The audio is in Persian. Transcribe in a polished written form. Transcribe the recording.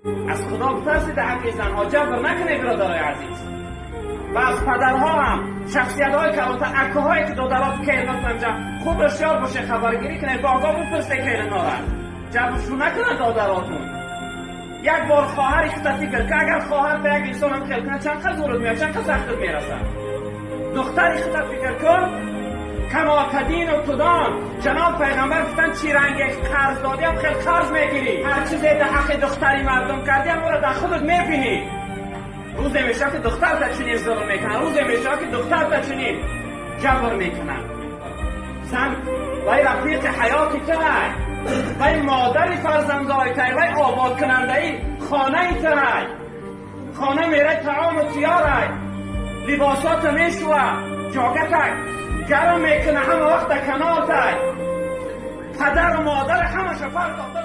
از خدا بترسید در حق زنها جبر نکنید برادرای عزیز. و از پدرها هم شخصیت‌های کلانتر اکهایی که دادرات کلمت منجا خود هوشیار باشه خبرگیری کنید با آقا بپرسه کلمت را جبرشون نکنن دادراتون. یک بار خواهر اختفی کرد که اگر خواهر به یک انسان هم خیل کنه چند قد زورت میاد چند قد سختت میرسه. دختر اختفی کرد که کما تدین و تدان جناب پیغمبر گفتن چی رنگ قرض دادی هم خیلی قرض میگیری. هر چیزی در حق دختری مردم کردی هم رو در خودت میبینی. روزی میشه که دختر تا چنین ظلم میکنن، روزی میشه که دختر تا چنین جبر میکنن. زن وی رفیق حیاتی تای وی مادر فرزندای تای وی آباد کننده خانه تای خانه میره طعام و تیاره لباسات میشوه جاگتک گرم میکنه همه وقت کنار تای پدر و مادر همه شفر داخل